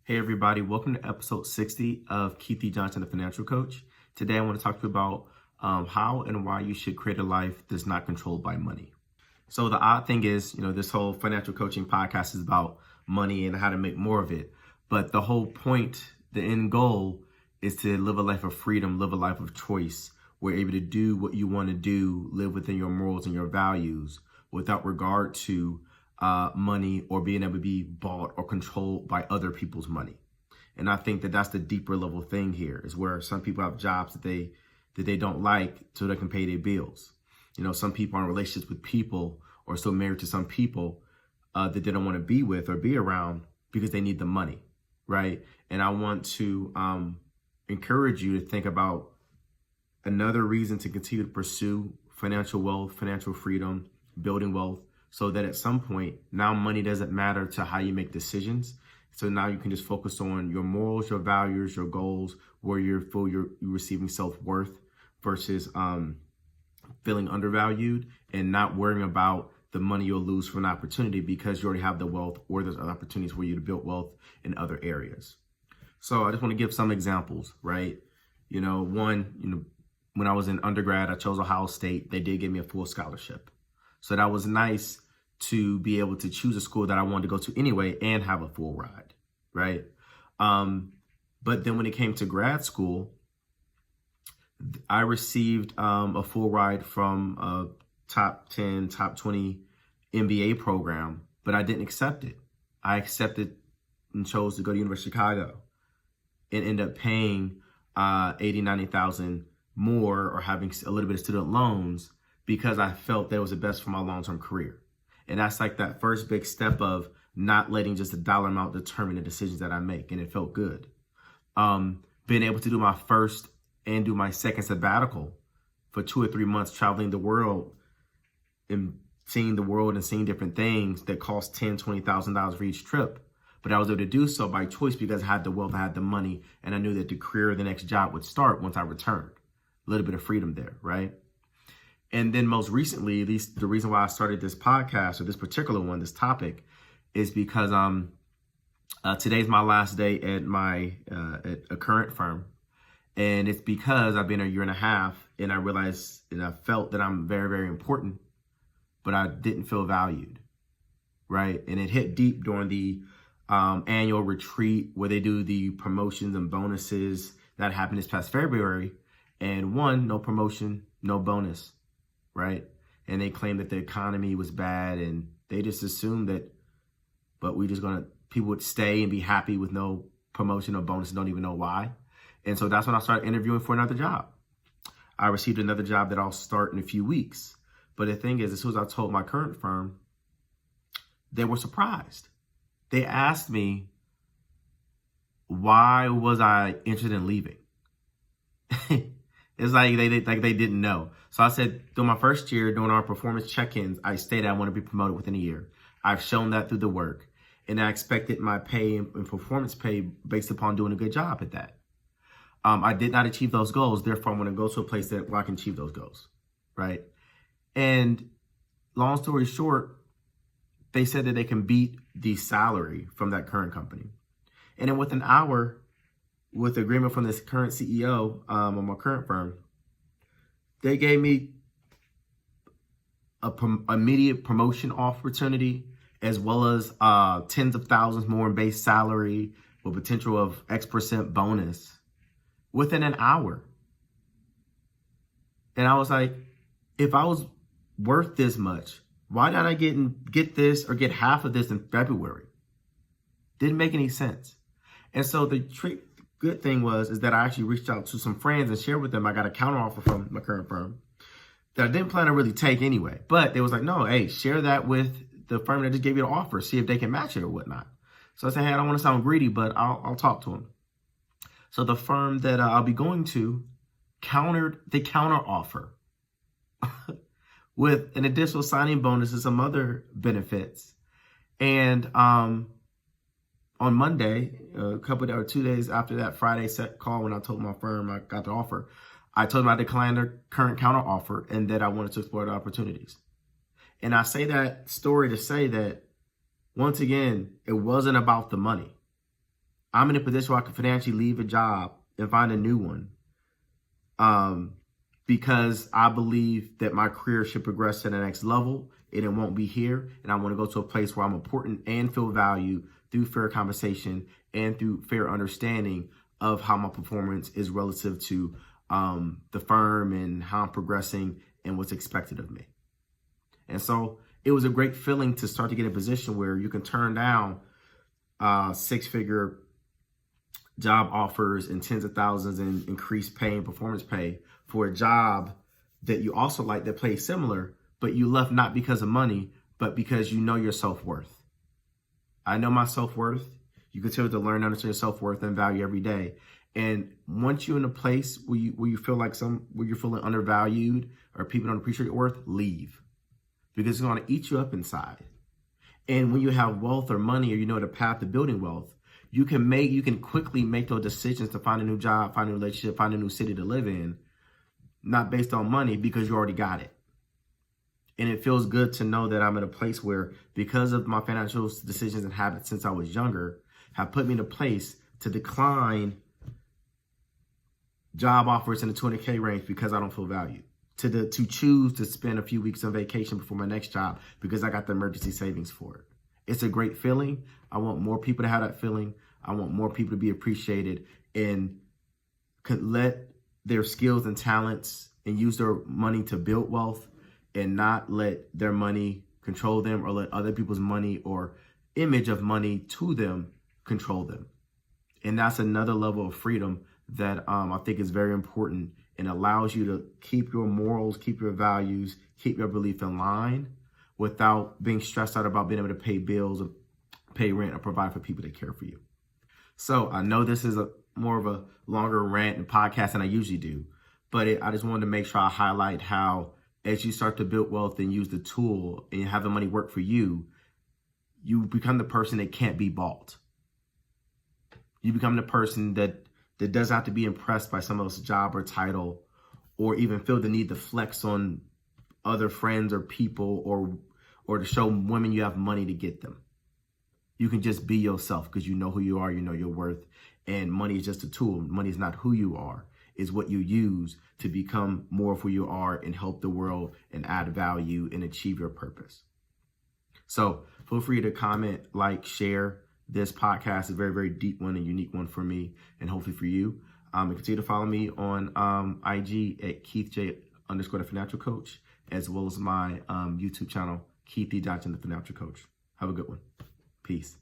Hey everybody, welcome to episode 60 of Keith E. Johnson, the Financial Coach. Today I want to talk to you about how and why you should create a life that's not controlled by money. So the odd thing is, this whole financial coaching podcast is about money and how to make more of it. But the whole point, the end goal, is to live a life of freedom, live a life of choice, where you're able to do what you want to do, live within your morals and your values without regard to money or being able to be bought or controlled by other people's money. And I think that that's the deeper level thing here, is where some people have jobs that they don't like so they can pay their bills. Some people are in relationships with people or still married to some people that they don't want to be with or be around because they need the money, right? And I want to encourage you to think about another reason to continue to pursue financial wealth, financial freedom, building wealth, so that at some point, now money doesn't matter to how you make decisions. So now you can just focus on your morals, your values, your goals, where you're receiving self-worth versus feeling undervalued, and not worrying about the money you'll lose for an opportunity because you already have the wealth, or there's other opportunities for you to build wealth in other areas. So I just want to give some examples, right? One, when I was in undergrad, I chose Ohio State. They did give me a full scholarship. So that was nice to be able to choose a school that I wanted to go to anyway and have a full ride, right? But then when it came to grad school, I received a full ride from a top 10, top 20 MBA program, but I didn't accept it. I accepted and chose to go to University of Chicago and end up paying $80,000, $90,000 more, or having a little bit of student loans, because I felt that it was the best for my long-term career. And that's like that first big step of not letting just a dollar amount determine the decisions that I make. And it felt good. Being able to do my first and do my second sabbatical for 2 or 3 months, traveling the world and seeing the world and seeing different things that cost $10,000, $20,000 for each trip. But I was able to do so by choice because I had the wealth, I had the money, and I knew that the career, the next job would start once I returned. A little bit of freedom there, right? And then most recently, at least the reason why I started this podcast, or this particular one, this topic, is because today's my last day at my at a current firm. And it's because I've been a year and a half, and I realized and I felt that I'm very, very important, but I didn't feel valued, right? And it hit deep during the annual retreat where they do the promotions and bonuses that happened this past February. And no promotion, no bonus. Right? And they claimed that the economy was bad, and they just assumed that, but people would stay and be happy with no promotion or bonus and don't even know why. And so that's when I started interviewing for another job. I received another job that I'll start in a few weeks. But the thing is, as soon as I told my current firm, they were surprised. They asked me, why was I interested in leaving? It's like they didn't know. So I said, through my first year, doing our performance check-ins, I stated I want to be promoted within a year. I've shown that through the work. And I expected my pay and performance pay based upon doing a good job at that. I did not achieve those goals. Therefore, I'm going to go to a place where I can achieve those goals, right? And long story short, they said that they can beat the salary from that current company. And then with an hour, with agreement from this current CEO of my current firm, they gave me an immediate promotion opportunity, as well as tens of thousands more in base salary with potential of X% bonus within an hour. And I was like, if I was worth this much, why did I get this or get half of this in February? Didn't make any sense. And so the good thing is that I actually reached out to some friends and shared with them. I got a counteroffer from my current firm that I didn't plan to really take anyway. But they was like, no, hey, share that with the firm that just gave you the offer, see if they can match it or whatnot. So I said, hey, I don't want to sound greedy, but I'll talk to them. So the firm that I'll be going to countered the counteroffer with an additional signing bonus and some other benefits. And on Monday, a couple of 2 days after that Friday set call, when I told my firm I got the offer, I told them I declined their current counter offer and that I wanted to explore the opportunities. And I say that story to say that, once again, it wasn't about the money. I'm in a position where I can financially leave a job and find a new one. Because I believe that my career should progress to the next level and it won't be here. And I want to go to a place where I'm important and feel valued through fair conversation and through fair understanding of how my performance is relative to the firm and how I'm progressing and what's expected of me. And so it was a great feeling to start to get in a position where you can turn down six-figure job offers and tens of thousands in increased pay and performance pay for a job that you also like that pays similar, but you left not because of money, but because you know your self-worth. I know my self-worth. You continue to learn and understand your self-worth and value every day. And once you're in a place where you feel like where you're feeling undervalued or people don't appreciate your worth, leave. Because it's going to eat you up inside. And when you have wealth or money, or you know the path to building wealth, you can quickly make those decisions to find a new job, find a relationship, find a new city to live in, not based on money, because you already got it. And it feels good to know that I'm in a place where, because of my financial decisions and habits since I was younger, have put me in a place to decline job offers in the 200K range because I don't feel valued. To choose to spend a few weeks on vacation before my next job because I got the emergency savings for it. It's a great feeling. I want more people to have that feeling. I want more people to be appreciated and could let their skills and talents and use their money to build wealth and not let their money control them or let other people's money or image of money to them control them. And that's another level of freedom that I think is very important and allows you to keep your morals, keep your values, keep your belief in line without being stressed out about being able to pay bills or pay rent or provide for people that care for you. So I know this is more of a longer rant and podcast than I usually do, but I just wanted to make sure I highlight how as you start to build wealth and use the tool and have the money work for you, you become the person that can't be bought. You become the person that doesn't have to be impressed by someone else's job or title or even feel the need to flex on other friends or people or to show women you have money to get them. You can just be yourself because you know who you are, you know your worth, and money is just a tool. Money is not who you are. It's what you use to become more of who you are and help the world and add value and achieve your purpose. So feel free to comment, like, share. This podcast is a very, very deep one and unique one for me and hopefully for you. And continue to follow me on IG at KeithJ_the Financial Coach, as well as my YouTube channel, Keith D. Johnson, the Financial Coach. Have a good one. Peace.